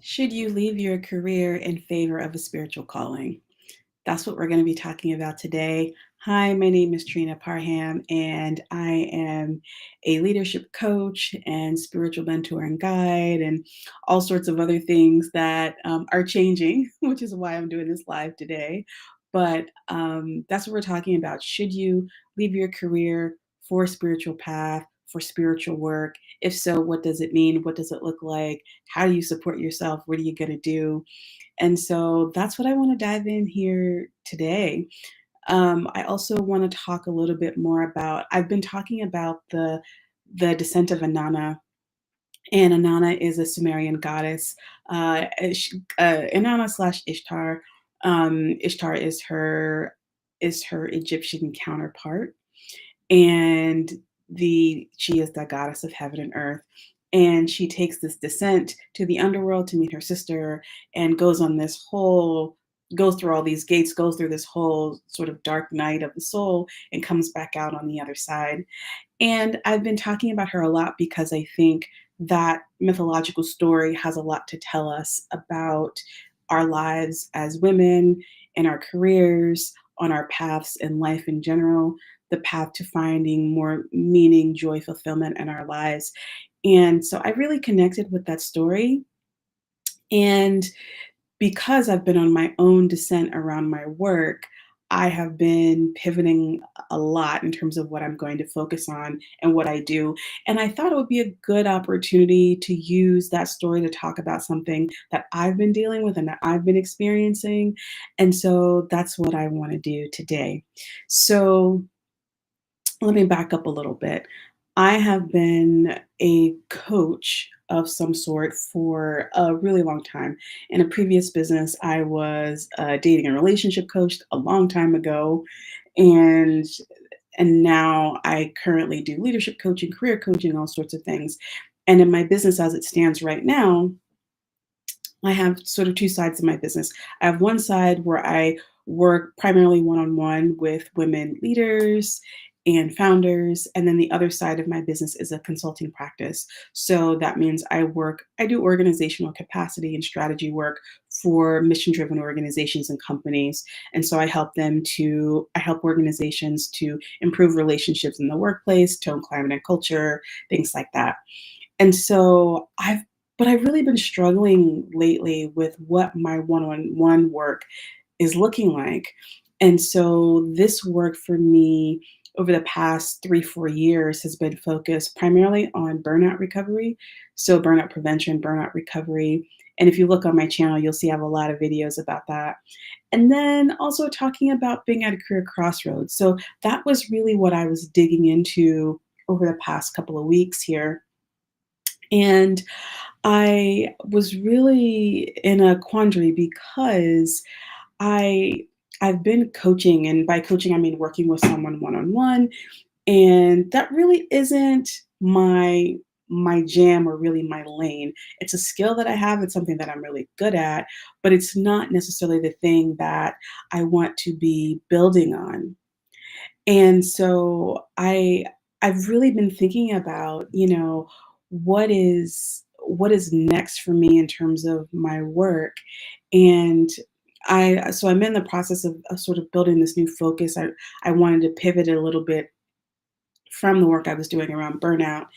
Should you leave your career in favor of a spiritual calling? That's what we're going to be talking about today. Hi, my name is Trina Parham, and I am a leadership coach and spiritual mentor and guide, and all sorts of other things that are changing, which is why I'm doing this live today. But that's what we're talking about. Should you leave your career for a spiritual path, for spiritual work? If so, what does it mean? What does it look like? How do you support yourself? What are you going to do? And so that's what I want to dive in here today. I also want to talk a little bit more about. I've been talking about the Descent of Inanna, and Inanna is a Sumerian goddess. Inanna slash Ishtar. Ishtar is her Egyptian counterpart, and she is the goddess of heaven and earth. And she takes this descent to the underworld to meet her sister, and goes through all these gates, goes through this whole sort of dark night of the soul, and comes back out on the other side. And I've been talking about her a lot because I think that mythological story has a lot to tell us about our lives as women, in our careers, on our paths in life in general, the path to finding more meaning, joy, fulfillment in our lives. And so I really connected with that story. And because I've been on my own descent around my work, I have been pivoting a lot in terms of what I'm going to focus on and what I do. And I thought it would be a good opportunity to use that story to talk about something that I've been dealing with and that I've been experiencing. And so that's what I want to do today. So let me back up a little bit. I have been a coach of some sort for a really long time. In a previous business, I was a dating and relationship coach a long time ago, and now I currently do leadership coaching, career coaching, all sorts of things. And in my business as it stands right now, I have sort of two sides of my business. I have one side where I work primarily one on one with women leaders and founders. And then the other side of my business is a consulting practice. So that means I do organizational capacity and strategy work for mission driven organizations and companies. And so I help organizations to improve relationships in the workplace, tone climate and culture, things like that. And so I've really been struggling lately with what my one-on-one work is looking like. And so this work for me over the past 3, 4 years has been focused primarily on burnout recovery. So burnout prevention, burnout recovery. And if you look on my channel, you'll see I have a lot of videos about that. And then also talking about being at a career crossroads. So that was really what I was digging into over the past couple of weeks here. And I was really in a quandary because I I've been coaching, and by coaching I mean working with someone one-on-one, and that really isn't my jam or really my lane. It's a skill that I have, it's something that I'm really good at, but it's not necessarily the thing that I want to be building on. And so I've really been thinking about, what is next for me in terms of my work. And I'm in the process of sort of building this new focus. I wanted to pivot a little bit from the work I was doing around burnout,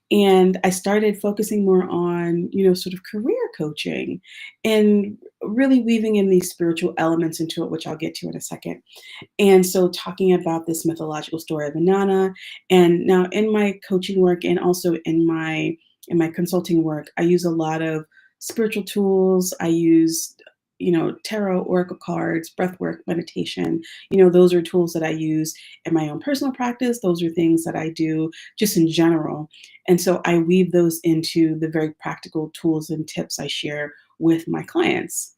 and I started focusing more on, sort of career coaching and really weaving in these spiritual elements into it, which I'll get to in a second. And so talking about this mythological story of Inanna, and now in my coaching work and also in my consulting work, I use a lot of spiritual tools. I use tarot, oracle cards, breath work, meditation. Those are tools that I use in my own personal practice. Those are things that I do just in general. And so I weave those into the very practical tools and tips I share with my clients.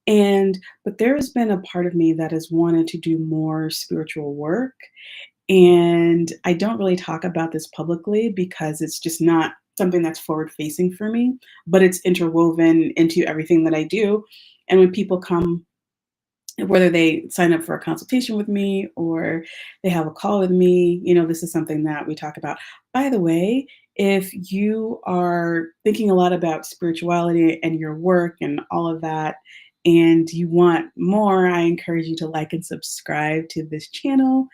But there has been a part of me that has wanted to do more spiritual work. And I don't really talk about this publicly because it's just not something that's forward facing for me, but it's interwoven into everything that I do. And when people come, whether they sign up for a consultation with me or they have a call with me, this is something that we talk about. By the way, if you are thinking a lot about spirituality and your work and all of that, and you want more, I encourage you to like and subscribe to this channel.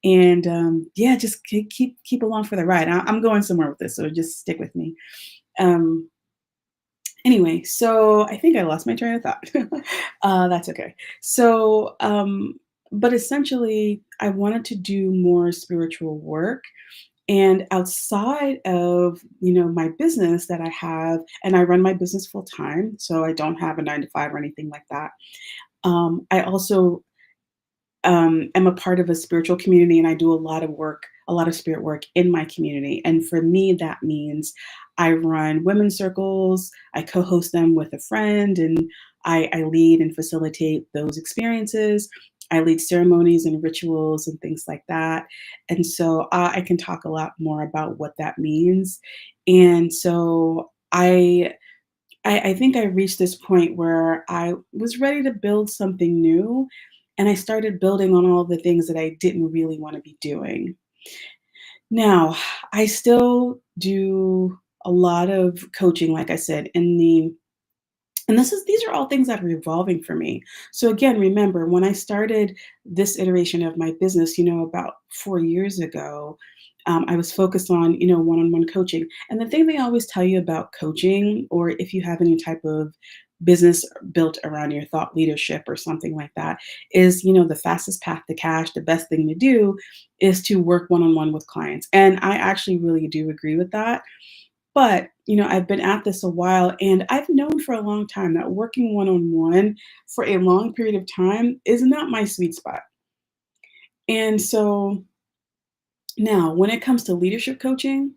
And yeah, just keep along for the ride. I'm going somewhere with this, so just stick with me. Um, Anyway, so I think I lost my train of thought. That's okay. So, but essentially, I wanted to do more spiritual work. And outside of, my business that I have, and I run my business full time, so I don't have a 9 to 5 or anything like that. I also am a part of a spiritual community, and I do a lot of work, a lot of spirit work in my community. And for me, that means I run women's circles, I co host them with a friend, and I lead and facilitate those experiences. I lead ceremonies and rituals and things like that. And so I can talk a lot more about what that means. And so I think I reached this point where I was ready to build something new, and I started building on all the things that I didn't really wanna be doing. Now, I still do a lot of coaching, like I said, and these are all things that are evolving for me. So again, remember when I started this iteration of my business, about 4 years ago, I was focused on, one-on-one coaching. And the thing they always tell you about coaching, or if you have any type of business built around your thought leadership or something like that, is, the fastest path to cash, the best thing to do is to work one-on-one with clients. And I actually really do agree with that. But, I've been at this a while, and I've known for a long time that working one-on-one for a long period of time is not my sweet spot. And so now, when it comes to leadership coaching,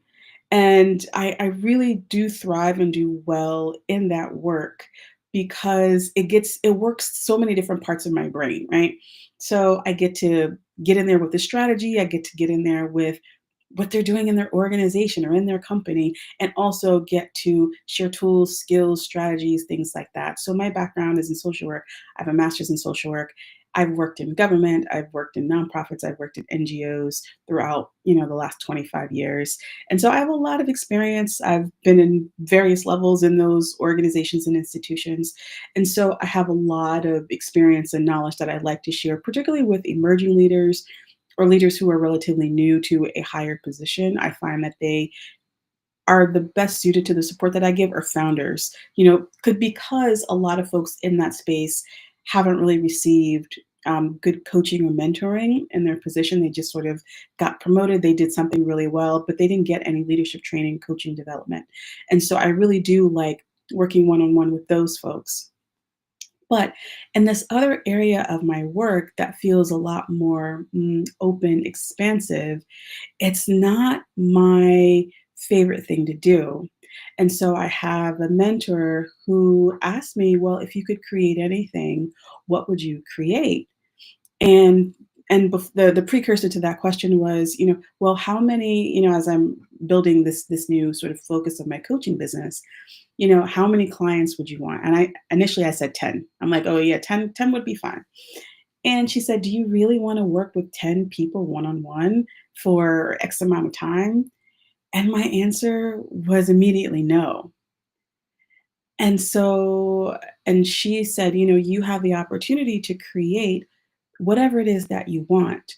and I really do thrive and do well in that work because it works so many different parts of my brain, right? So I get to get in there with the strategy, I get to get in there with what they're doing in their organization or in their company, and also get to share tools, skills, strategies, things like that. So my background is in social work. I have a master's in social work. I've worked in government, I've worked in nonprofits, I've worked in NGOs throughout, the last 25 years. And so I have a lot of experience. I've been in various levels in those organizations and institutions. And so I have a lot of experience and knowledge that I'd like to share, particularly with emerging leaders or leaders who are relatively new to a higher position. I find that they are the best suited to the support that I give are founders, could because a lot of folks in that space haven't really received good coaching or mentoring in their position. They just sort of got promoted. They did something really well, but they didn't get any leadership training, coaching development. And so I really do like working one on one with those folks. But in this other area of my work that feels a lot more open, expansive, it's not my favorite thing to do. And so I have a mentor who asked me, "Well, if you could create anything, what would you create?" And the precursor to that question was, well, how many, as I'm building this new sort of focus of my coaching business, how many clients would you want? And I said 10. I'm like, "Oh yeah, 10 would be fine." And she said, "Do you really want to work with 10 people one on one for X amount of time?" And my answer was immediately no. And so, and she said, "You have the opportunity to create whatever it is that you want.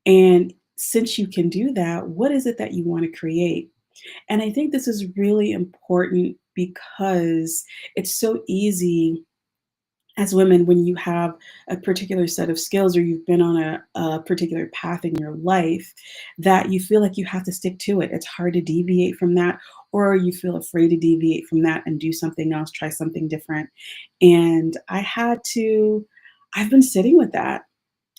And since you can do that, what is it that you want to create?" And I think this is really important because it's so easy as women when you have a particular set of skills or you've been on a particular path in your life that you feel like you have to stick to it. It's hard to deviate from that, or you feel afraid to deviate from that and do something else, try something different. And I've been sitting with that.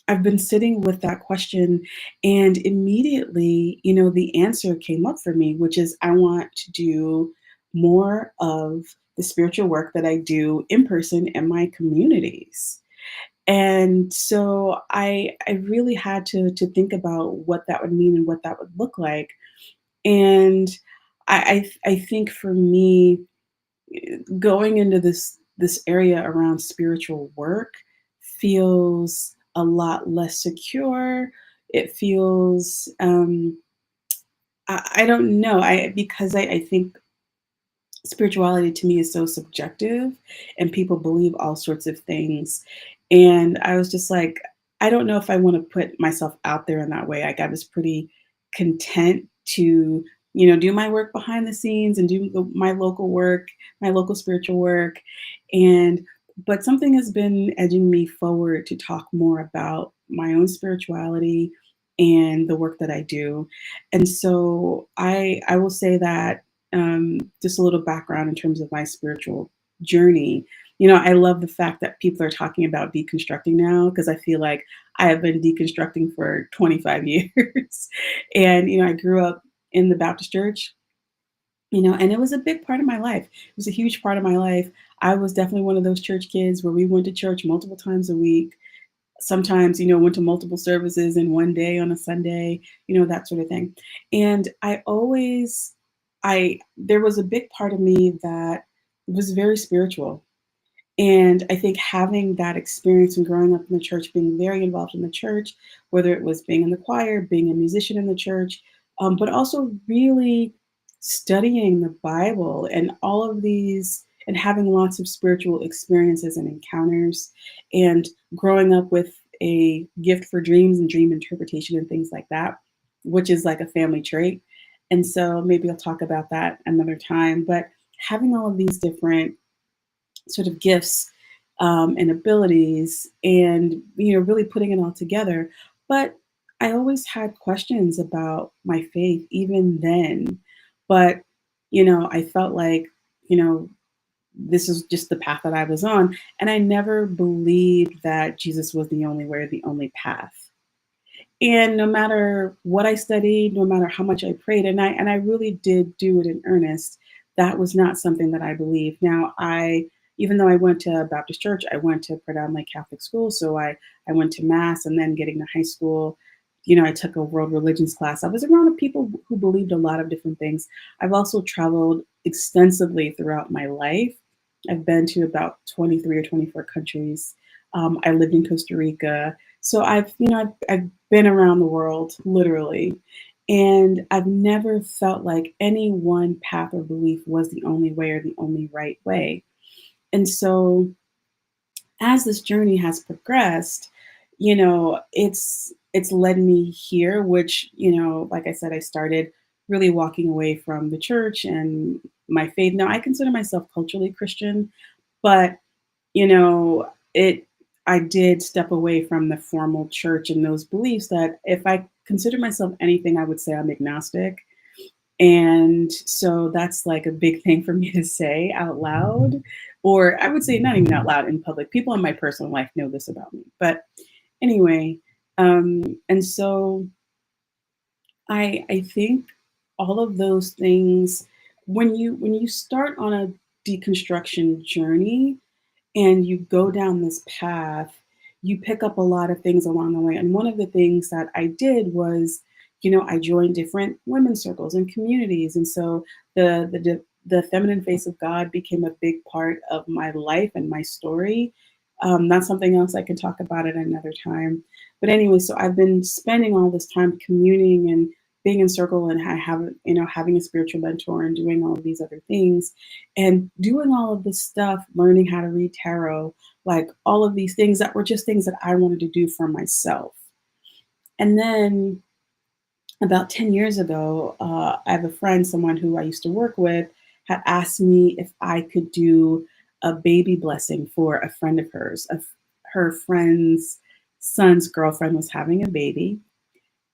I've been sitting with that question, and immediately, the answer came up for me, which is I want to do more of the spiritual work that I do in person in my communities. And so I really had to think about what that would mean and what that would look like. And I think for me, going into this area around spiritual work feels a lot less secure. It feels I don't know. I think spirituality to me is so subjective and people believe all sorts of things. And I was just like, I don't know if I want to put myself out there in that way. Like I was pretty content to, do my work behind the scenes and do my local work, my local spiritual work. And, but something has been edging me forward to talk more about my own spirituality and the work that I do. And so I will say that just a little background in terms of my spiritual journey. I love the fact that people are talking about deconstructing now because I feel like I have been deconstructing for 25 years. And, I grew up in the Baptist church, and it was a big part of my life. It was a huge part of my life. I was definitely one of those church kids where we went to church multiple times a week. Sometimes, went to multiple services in one day on a Sunday, that sort of thing. And there was a big part of me that was very spiritual. And I think having that experience and growing up in the church, being very involved in the church, whether it was being in the choir, being a musician in the church, but also really studying the Bible and all of these, and having lots of spiritual experiences and encounters, and growing up with a gift for dreams and dream interpretation and things like that, which is like a family trait. And so maybe I'll talk about that another time. But having all of these different sort of gifts and abilities and really putting it all together, but I always had questions about my faith even then. But I felt like you know this is just the path that I was on, and I never believed that Jesus was the only way or the only path. And no matter what I studied, no matter how much I prayed, and I really did do it in earnest, that was not something that I believed. Now, even though I went to a Baptist church, I went to predominantly Catholic school, so I went to mass, and then getting to high school, I took a world religions class. I was around people who believed a lot of different things. I've also traveled extensively throughout my life. I've been to about 23 or 24 countries. I lived in Costa Rica. So I've been around the world literally, and I've never felt like any one path or belief was the only way or the only right way. And so as this journey has progressed, it's led me here, which, like I said, I started really walking away from the church and my faith. Now I consider myself culturally Christian, but it I did step away from the formal church and those beliefs that if I consider myself anything, I would say I'm agnostic. And so that's like a big thing for me to say out loud, or I would say not even out loud in public. People in my personal life know this about me. But anyway, and so I think all of those things, when you start on a deconstruction journey, and you go down this path, you pick up a lot of things along the way. And one of the things that I did was, I joined different women's circles and communities. And so the feminine face of God became a big part of my life and my story. That's something else I can talk about at another time. But anyway, so I've been spending all this time communing and being in circle, and I have, having a spiritual mentor and doing all of these other things and doing all of this stuff, learning how to read tarot, like all of these things that were just things that I wanted to do for myself. And then about 10 years ago, I have a friend, someone who I used to work with, had asked me if I could do a baby blessing for a friend of hers. Her friend's son's girlfriend was having a baby.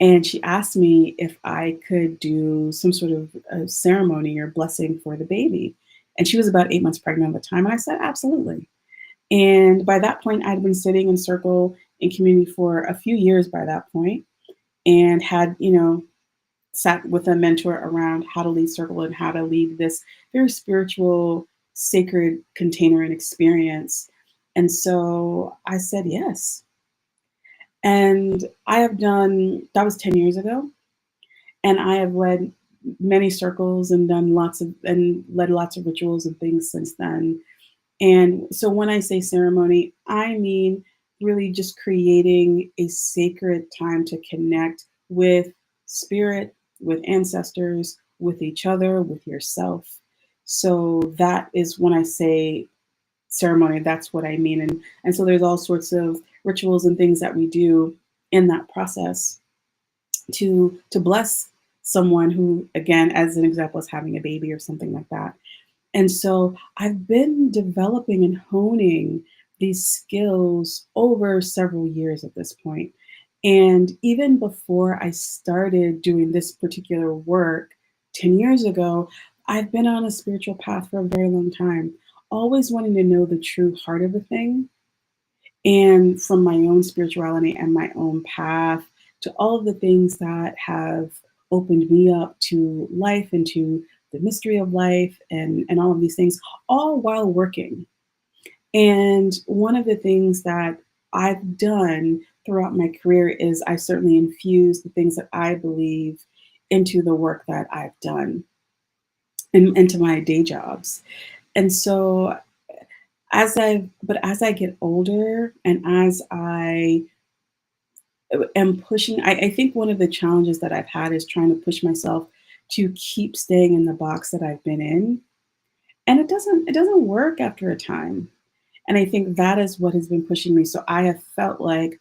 And she asked me if I could do some sort of a ceremony or blessing for the baby. And she was about 8 months pregnant at the time. And I said, absolutely. And by that point, I'd been sitting in circle in community for a few years by that point, and had, sat with a mentor around how to lead circle and how to lead this very spiritual, sacred container and experience. And so I said yes. And I have done, that was 10 years ago. And I have led many circles and led lots of rituals and things since then. And so when I say ceremony, I mean really just creating a sacred time to connect with spirit, with ancestors, with each other, with yourself. So that is when I say ceremony, that's what I mean. And so there's all sorts of rituals and things that we do in that process to bless someone who, again, as an example, is having a baby or something like that. And so I've been developing and honing these skills over several years at this point. And even before I started doing this particular work 10 years ago, I've been on a spiritual path for a very long time, always wanting to know the true heart of a thing. And from my own spirituality and my own path to all of the things that have opened me up to life and to the mystery of life and all of these things, all while working. And one of the things that I've done throughout my career is I certainly infuse the things that I believe into the work that I've done and into my day jobs. And so as I get older and as I am pushing, I think one of the challenges that I've had is trying to push myself to keep staying in the box that I've been in. And it doesn't work after a time. And I think that is what has been pushing me. So I have felt like,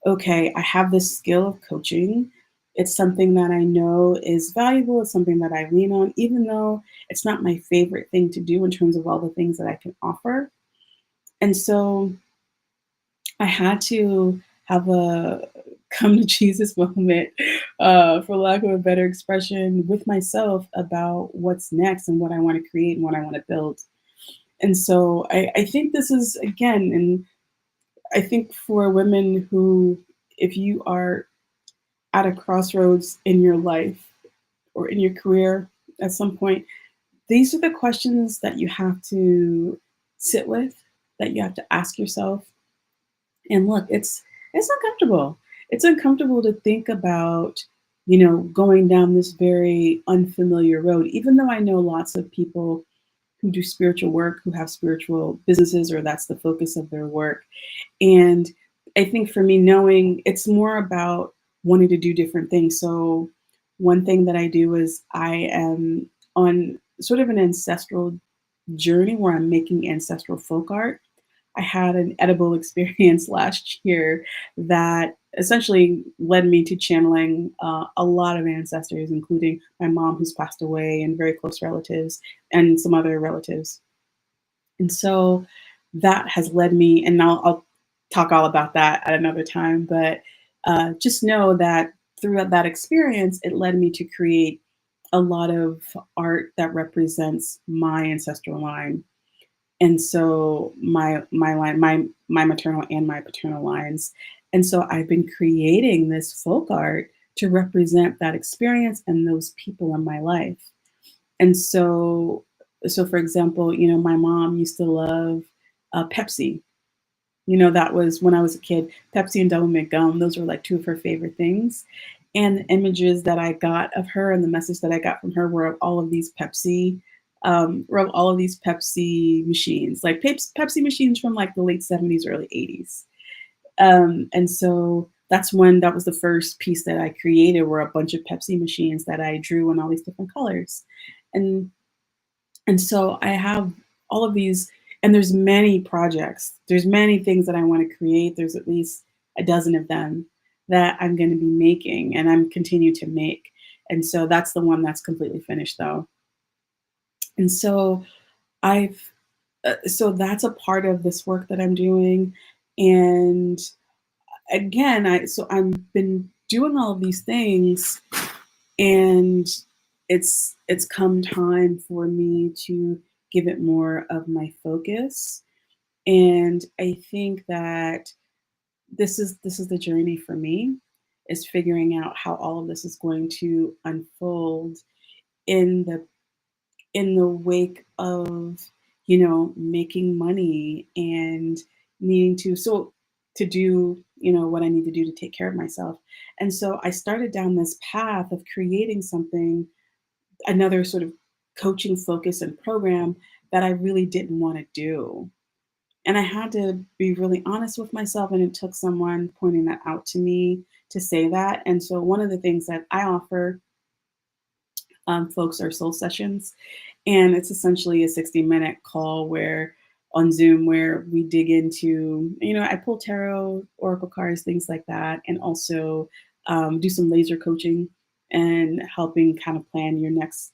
okay, I have this skill of coaching. It's something that I know is valuable. It's something that I lean on, even though it's not my favorite thing to do in terms of all the things that I can offer. And so I had to have a come to Jesus moment, for lack of a better expression, with myself about what's next and what I want to create and what I want to build. And so I think this is, again, and I think for women who, if you are at a crossroads in your life or in your career at some point, these are the questions that you have to sit with, that you have to ask yourself. And look, it's uncomfortable. It's uncomfortable to think about, going down this very unfamiliar road, even though I know lots of people who do spiritual work, who have spiritual businesses, or that's the focus of their work. And I think for me, knowing it's more about wanting to do different things. So, one thing that I do is I am on sort of an ancestral journey where I'm making ancestral folk art. I had an edible experience last year that essentially led me to channeling a lot of ancestors, including my mom, who's passed away, and very close relatives, and some other relatives. And so that has led me, and I'll talk all about that at another time, but just know that throughout that experience, it led me to create a lot of art that represents my ancestral line. And so my line, my maternal and my paternal lines. And so I've been creating this folk art to represent that experience and those people in my life. And so for example, my mom used to love Pepsi. That was when I was a kid. Pepsi and Double Mint gum, those were like two of her favorite things. And the images that I got of her and the message that I got from her were of all of these Pepsi machines, like Pepsi machines from like the late 70s, early 80s. And so that was the first piece that I created, were a bunch of Pepsi machines that I drew in all these different colors. And and so I have all of these, and there's many projects. There's many things that I want to create. There's at least a dozen of them that I'm going to be making, and I'm continue to make. And so that's the one that's completely finished, though. And so I've so that's a part of this work that I'm doing. And again, I've been doing all of these things, and it's come time for me to give it more of my focus. And I think that this is the journey for me, is figuring out how all of this is going to unfold in the wake of, making money and needing to do, what I need to do to take care of myself. And so I started down this path of creating something, another sort of coaching focus and program that I really didn't want to do. And I had to be really honest with myself, and it took someone pointing that out to me to say that. And so one of the things that I offer folks are soul sessions. And it's essentially a 60-minute call where on Zoom where we dig into, I pull tarot, oracle cards, things like that, and also do some laser coaching and helping kind of plan your next,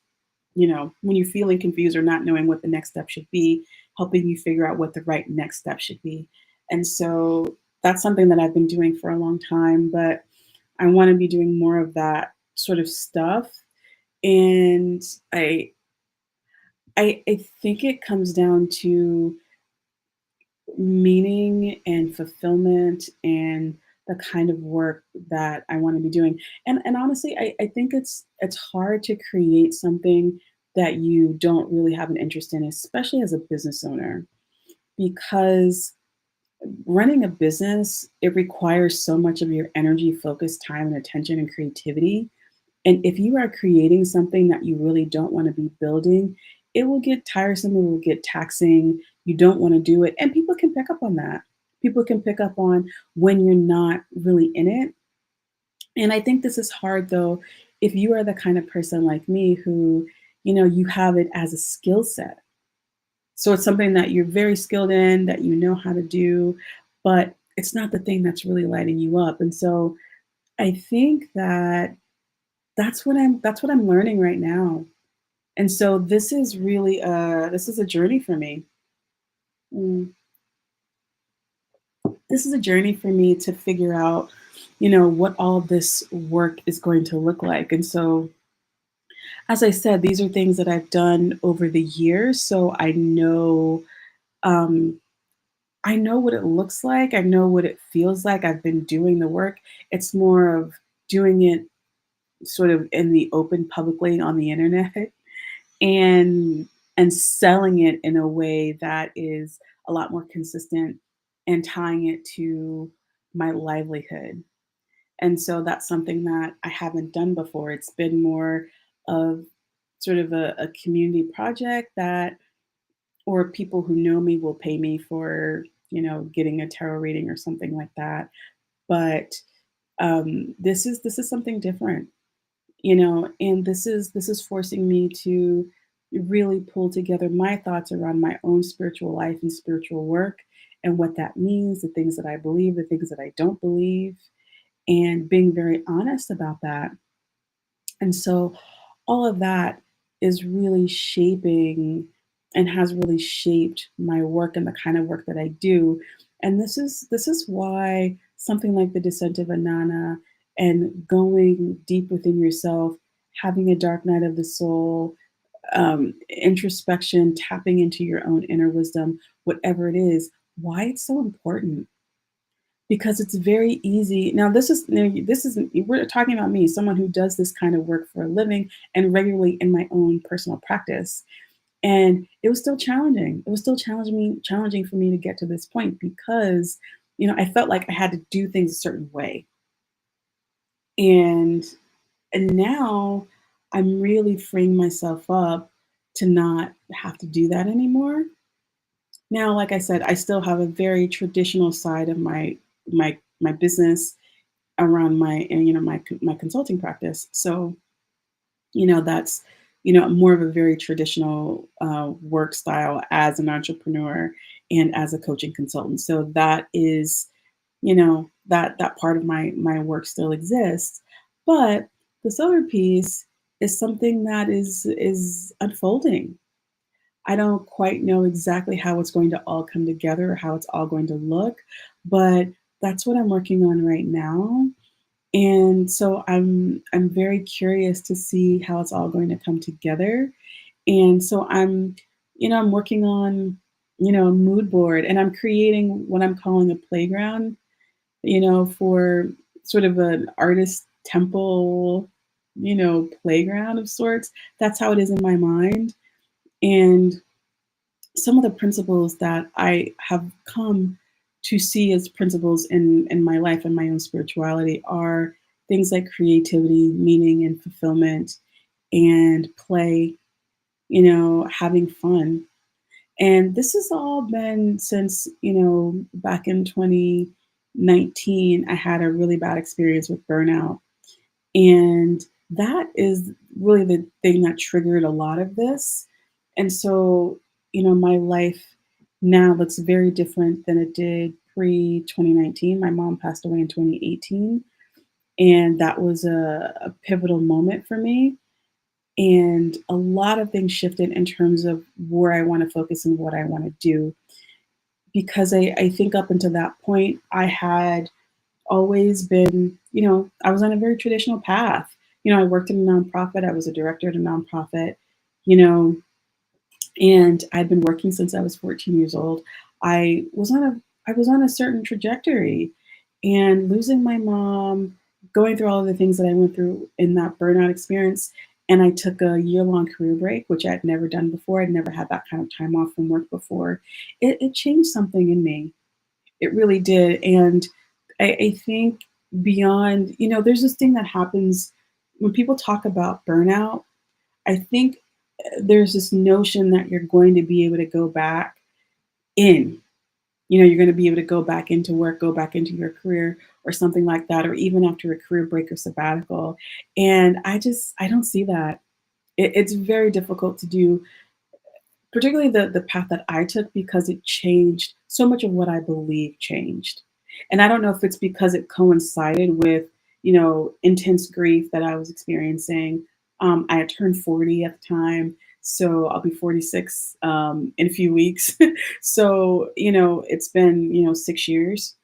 when you're feeling confused or not knowing what the next step should be, helping you figure out what the right next step should be. And so that's something that I've been doing for a long time, but I want to be doing more of that sort of stuff. And I I think it comes down to meaning and fulfillment and the kind of work that I want to be doing. And honestly, I think it's hard to create something that you don't really have an interest in, especially as a business owner, because running a business, it requires so much of your energy, focus, time, and attention and creativity. And if you are creating something that you really don't want to be building, it will get tiresome, it will get taxing. You don't want to do it. And people can pick up on that. People can pick up on when you're not really in it. And I think this is hard though, if you are the kind of person like me who, you have it as a skill set. So it's something that you're very skilled in, that you know how to do, but it's not the thing that's really lighting you up. And so I think that that's what I'm learning right now. And so this is really this is a journey for me. Mm. This is a journey for me to figure out, what all this work is going to look like. And so, as I said, these are things that I've done over the years, so um, I know what it looks like. I know what it feels like. I've been doing the work. It's more of doing it sort of in the open publicly on the internet. and and selling it in a way that is a lot more consistent and tying it to my livelihood. And so that's something that I haven't done before. It's been more of sort of a community project that, or people who know me will pay me for, getting a tarot reading or something like that. But this is something different, and this is forcing me to really pull together my thoughts around my own spiritual life and spiritual work and what that means, the things that I believe, the things that I don't believe, and being very honest about that. And so all of that is really shaping and has really shaped my work and the kind of work that I do. And this is why something like the Descent of Inanna and going deep within yourself, having a dark night of the soul, introspection, tapping into your own inner wisdom, whatever it is, why it's so important, because it's very easy. Now, this isn't, we're talking about me, someone who does this kind of work for a living and regularly in my own personal practice. And it was still challenging. It was still challenging for me to get to this point because, I felt like I had to do things a certain way. And now I'm really freeing myself up to not have to do that anymore. Now, like I said, I still have a very traditional side of my business around my and my consulting practice. So, that's more of a very traditional work style as an entrepreneur and as a coaching consultant. So that is, that part of my work still exists, but this other piece is something that is unfolding. I don't quite know exactly how it's going to all come together or how it's all going to look, but that's what I'm working on right now. And so I'm very curious to see how it's all going to come together. And so I'm working on, a mood board, and I'm creating what I'm calling a playground, for sort of an artist temple, playground of sorts. That's how it is in my mind. And some of the principles that I have come to see as principles in my life and my own spirituality are things like creativity, meaning, and fulfillment, and play, having fun. And this has all been since, back in 2019, I had a really bad experience with burnout. And that is really the thing that triggered a lot of this. And so, my life now looks very different than it did pre 2019. My mom passed away in 2018, and that was a pivotal moment for me. And a lot of things shifted in terms of where I want to focus and what I want to do. Because I think up until that point, I had always been, I was on a very traditional path. I worked in a nonprofit, I was a director at a nonprofit, you know, and I'd been working since I was 14 years old. I was on a certain trajectory, and losing my mom, going through all of the things that I went through in that burnout experience, and I took a year-long career break, which I'd never done before. I'd never had that kind of time off from work before. It changed something in me. It really did. And I think beyond, there's this thing that happens when people talk about burnout. I think there's this notion that you're going to be able to go back in. You're going to be able to go back into work, go back into your career or something like that, or even after a career break or sabbatical. And I don't see that. It's very difficult to do, particularly the path that I took, because it changed so much of what I believe changed. And I don't know if it's because it coincided with, intense grief that I was experiencing. I had turned 40 at the time, so I'll be 46 in a few weeks. So, it's been, 6 years.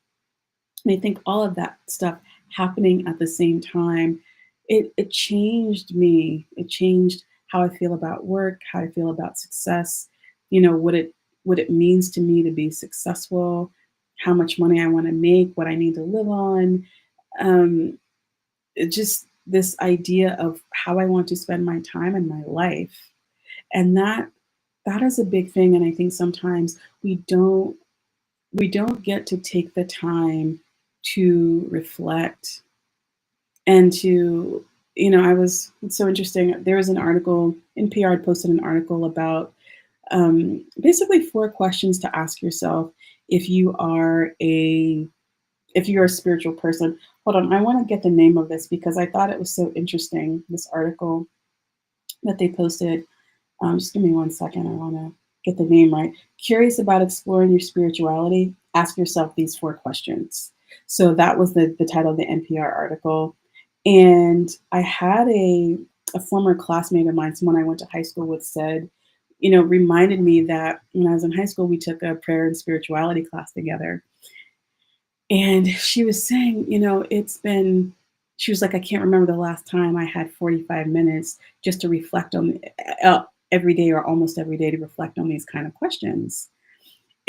And I think all of that stuff happening at the same time, it changed me. It changed how I feel about work, how I feel about success, what it means to me to be successful, how much money I want to make, what I need to live on. Um, just this idea of how I want to spend my time and my life. And that is a big thing. And I think sometimes we don't get to take the time to reflect and to, it's so interesting. There was an article, NPR had posted an article about basically four questions to ask yourself if you are a if you're a spiritual person. Hold on, I want to get the name of this because I thought it was so interesting, this article that they posted. Just give me one second. I want to get the name right. Curious about exploring your spirituality? Ask yourself these four questions. So that was the title of the NPR article. And I had a former classmate of mine, someone I went to high school with, said, reminded me that when I was in high school, we took a prayer and spirituality class together. And she was saying, she was like, I can't remember the last time I had 45 minutes just to reflect on every day or almost every day to reflect on these kind of questions.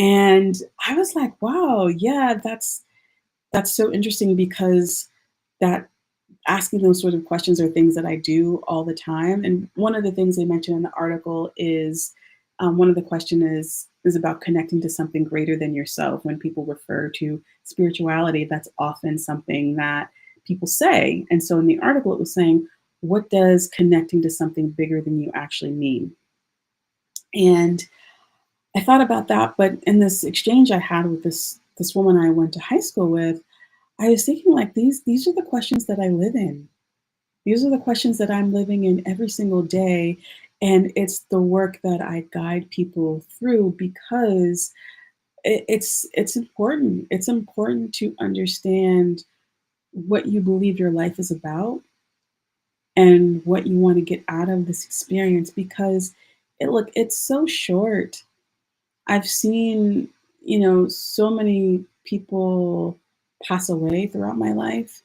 And I was like, wow, yeah, that's so interesting because that asking those sort of questions are things that I do all the time. And one of the things they mentioned in the article is one of the question is about connecting to something greater than yourself. When people refer to spirituality, that's often something that people say. And so in the article, it was saying, what does connecting to something bigger than you actually mean? And I thought about that, but in this exchange I had with this woman I went to high school with, I was thinking like these are the questions that I live in. These are the questions that I'm living in every single day. And it's the work that I guide people through because it's important. It's important to understand what you believe your life is about and what you want to get out of this experience because it's so short. I've seen, so many people pass away throughout my life.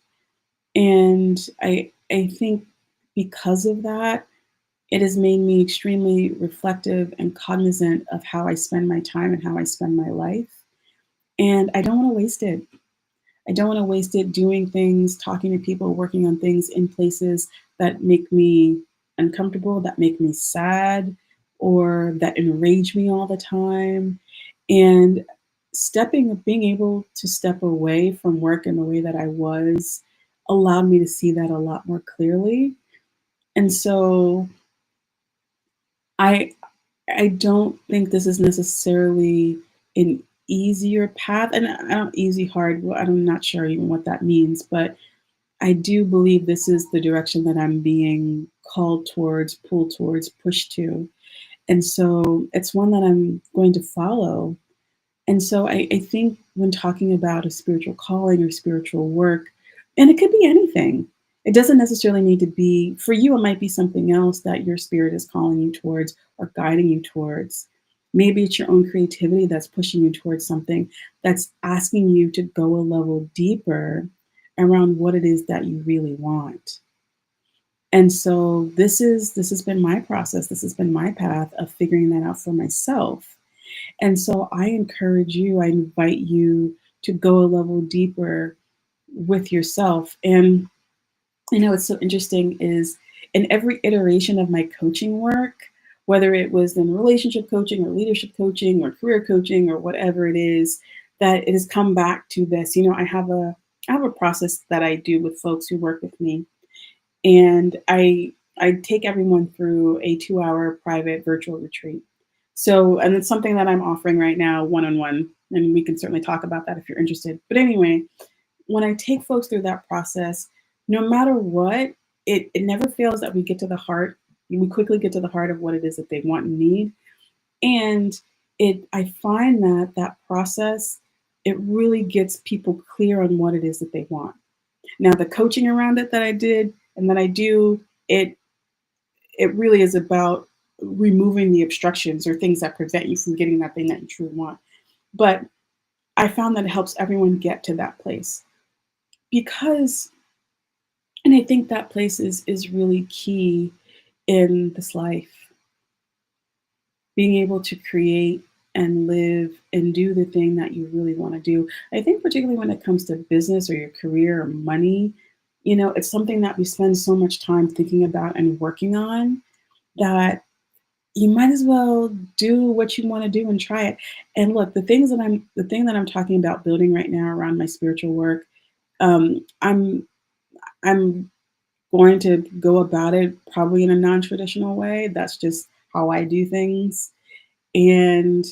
And I think because of that, it has made me extremely reflective and cognizant of how I spend my time and how I spend my life. And I don't want to waste it. I don't want to waste it doing things, talking to people, working on things in places that make me uncomfortable, that make me sad, or that enrage me all the time. And being able to step away from work in the way that I was allowed me to see that a lot more clearly. And so I I don't think this is necessarily an easier path, and I don't easy hard. Well, I'm not sure even what that means, but I do believe this is the direction that I'm being called towards, pulled towards, pushed to. And so it's one that I'm going to follow. And so I think when talking about a spiritual calling or spiritual work, and it could be anything, it doesn't necessarily need to be, for you, it might be something else that your spirit is calling you towards or guiding you towards. Maybe it's your own creativity that's pushing you towards something that's asking you to go a level deeper around what it is that you really want. And so this has been my process. This has been my path of figuring that out for myself. And so I encourage you, I invite you to go a level deeper with yourself. And I know what's so interesting is in every iteration of my coaching work, whether it was in relationship coaching or leadership coaching or career coaching or whatever it is, that it has come back to this. I have a process that I do with folks who work with me, and I take everyone through a 2-hour private virtual retreat. So, and it's something that I'm offering right now, one on one, and we can certainly talk about that if you're interested. But anyway, when I take folks through that process, no matter what, it never fails that we get to the heart. We quickly get to the heart of what it is that they want and need. And I find that that process, it really gets people clear on what it is that they want. Now, the coaching around it that I did and that I do, it it really is about removing the obstructions or things that prevent you from getting that thing that you truly want. But I found that it helps everyone get to that place because, and I think that place is really key in this life, being able to create and live and do the thing that you really want to do. I think particularly when it comes to business or your career or money, it's something that we spend so much time thinking about and working on that you might as well do what you want to do and try it. And look, the thing that I'm talking about building right now around my spiritual work, I'm I'm going to go about it probably in a non-traditional way. That's just how I do things. And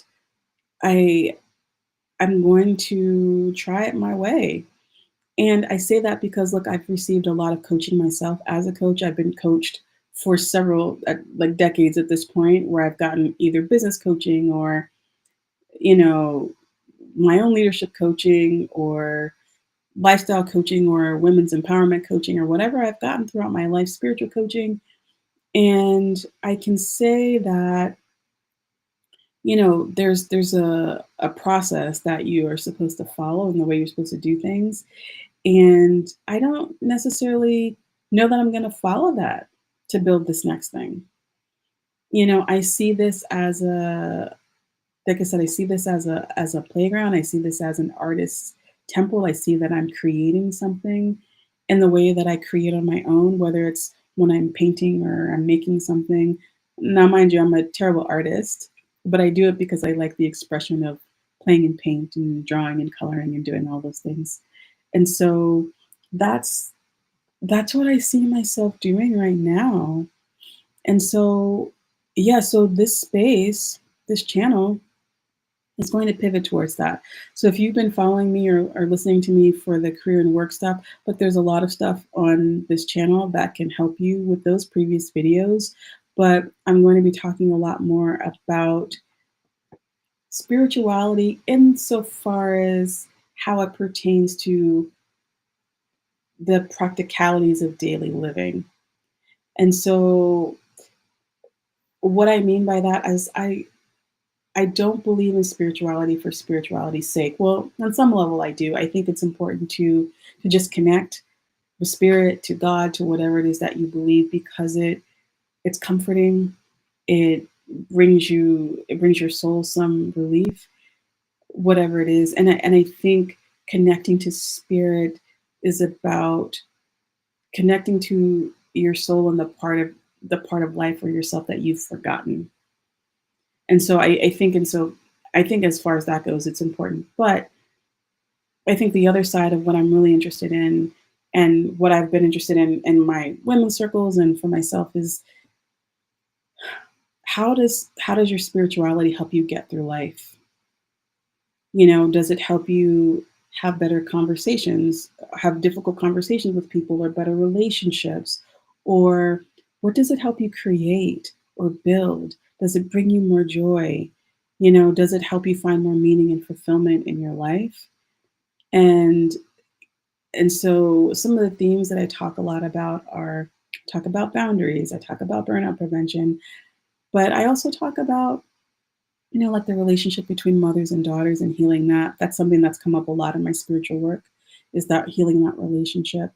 I I'm going to try it my way. And I say that because look, I've received a lot of coaching myself as a coach. I've been coached for several like decades at this point where I've gotten either business coaching or, you know, my own leadership coaching or lifestyle coaching or women's empowerment coaching or whatever I've gotten throughout my life, spiritual coaching. And I can say that, there's a process that you are supposed to follow and the way you're supposed to do things. And I don't necessarily know that I'm going to follow that to build this next thing. I see this as like I said, I see this as a playground. I see this as an artist's temple. I see that I'm creating something in the way that I create on my own, whether it's when I'm painting or I'm making something. Now, mind you, I'm a terrible artist, but I do it because I like the expression of playing in paint and drawing and coloring and doing all those things. And so that's that's what I see myself doing right now. And so yeah, so this space, this channel is going to pivot towards that. So if you've been following me or listening to me for the career and work stuff, but there's a lot of stuff on this channel that can help you with those previous videos. But I'm going to be talking a lot more about spirituality insofar as how it pertains to the practicalities of daily living. And so what I mean by that is I don't believe in spirituality for spirituality's sake. Well, on some level I do. I think it's important to just connect with spirit, to God, to whatever it is that you believe because it's comforting. It it brings your soul some relief, whatever it is. And I think connecting to spirit is about connecting to your soul and the part of life or yourself that you've forgotten. And so I think as far as that goes, it's important. But I think the other side of what I'm really interested in and what I've been interested in my women's circles and for myself is how does your spirituality help you get through life? Does it help you have better conversations, have difficult conversations with people, or better relationships? Or what does it help you create or build? Does it bring you more joy? Does it help you find more meaning and fulfillment in your life? And and so some of the themes that I talk a lot about are talk about boundaries, I talk about burnout prevention, but I also talk about like the relationship between mothers and daughters and healing that. That's something that's come up a lot in my spiritual work, is that healing that relationship.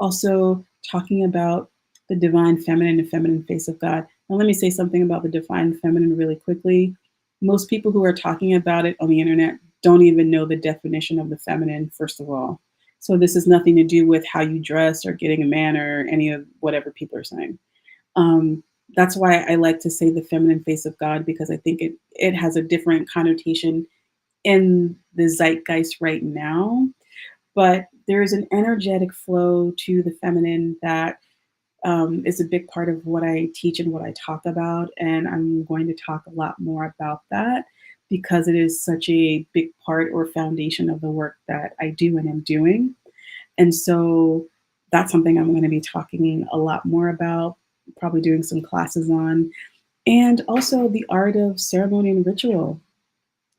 Also, talking about the divine feminine and feminine face of God. Now, let me say something about the divine feminine really quickly. Most people who are talking about it on the internet don't even know the definition of the feminine, first of all. So, this has nothing to do with how you dress or getting a man or any of whatever people are saying. Um, that's why I like to say the feminine face of God, because I think it has a different connotation in the zeitgeist right now. But there is an energetic flow to the feminine that is a big part of what I teach and what I talk about. And I'm going to talk a lot more about that because it is such a big part or foundation of the work that I do and am doing. And so that's something I'm going to be talking a lot more about, probably doing some classes on. And also the art of ceremony and ritual.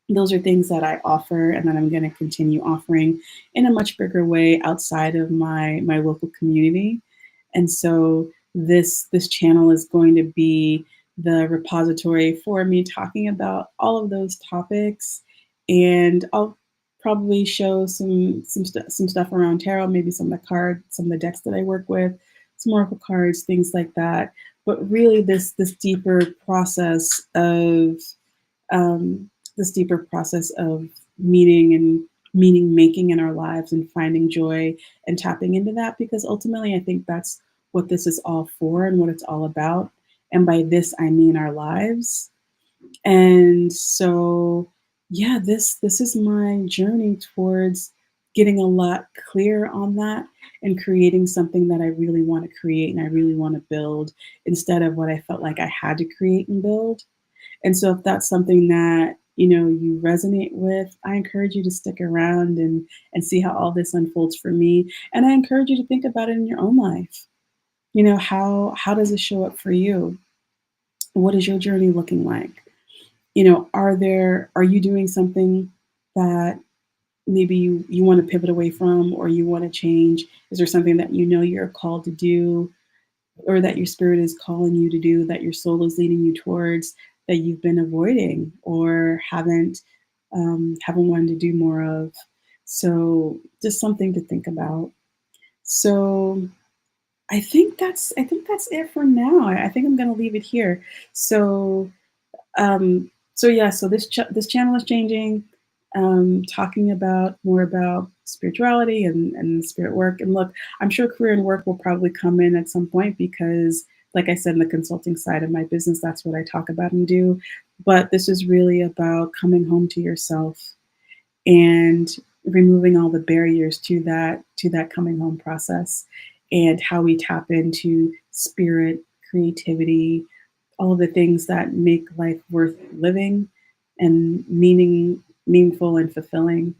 Those are things that I offer and that I'm going to continue offering in a much bigger way outside of my local community. And so this channel is going to be the repository for me talking about all of those topics. And I'll probably show some stuff around tarot, maybe some of the cards, some of the decks that I work with, some oracle cards, things like that. But really, this deeper process of um, meaning and meaning making in our lives and finding joy and tapping into that, because ultimately I think that's what this is all for and what it's all about. And by this I mean our lives. And so yeah, this is my journey towards getting a lot clearer on that and creating something that I really want to create and I really want to build, instead of what I felt like I had to create and build. And so if that's something that, you resonate with, I encourage you to stick around and see how all this unfolds for me. And I encourage you to think about it in your own life. How does it show up for you? What is your journey looking like? Are you doing something that maybe you want to pivot away from, or you want to change? Is there something that you're called to do, or that your spirit is calling you to do, that your soul is leading you towards, that you've been avoiding or haven't wanted to do more of? So just something to think about. So I think that's it for now. I think I'm going to leave it here. So so this channel is changing, talking about more about spirituality and spirit work. And look, I'm sure career and work will probably come in at some point because, like I said, in the consulting side of my business, that's what I talk about and do. But this is really about coming home to yourself and removing all the barriers to that coming home process, and how we tap into spirit, creativity, all of the things that make life worth living and meaningful and fulfilling.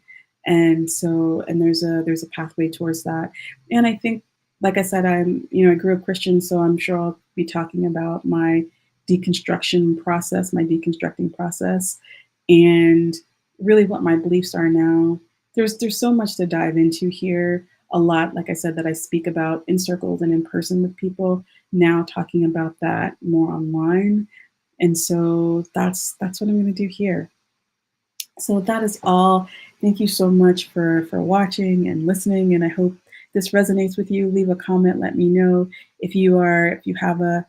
And so, and there's a pathway towards that. And I think, like I said, I grew up Christian, so I'm sure I'll be talking about my deconstructing process, and really what my beliefs are now. There's so much to dive into here. A lot, like I said, that I speak about in circles and in person with people, now talking about that more online. And so that's what I'm going to do here. So that is all. Thank you so much for watching and listening, and I hope this resonates with you. Leave a comment, let me know if you have a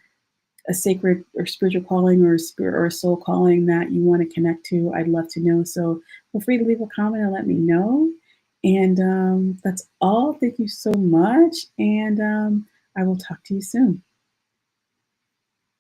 sacred or spiritual calling, or a spirit or a soul calling that you want to connect to. I'd love to know. So feel free to leave a comment and let me know. And that's all. Thank you so much, and I will talk to you soon.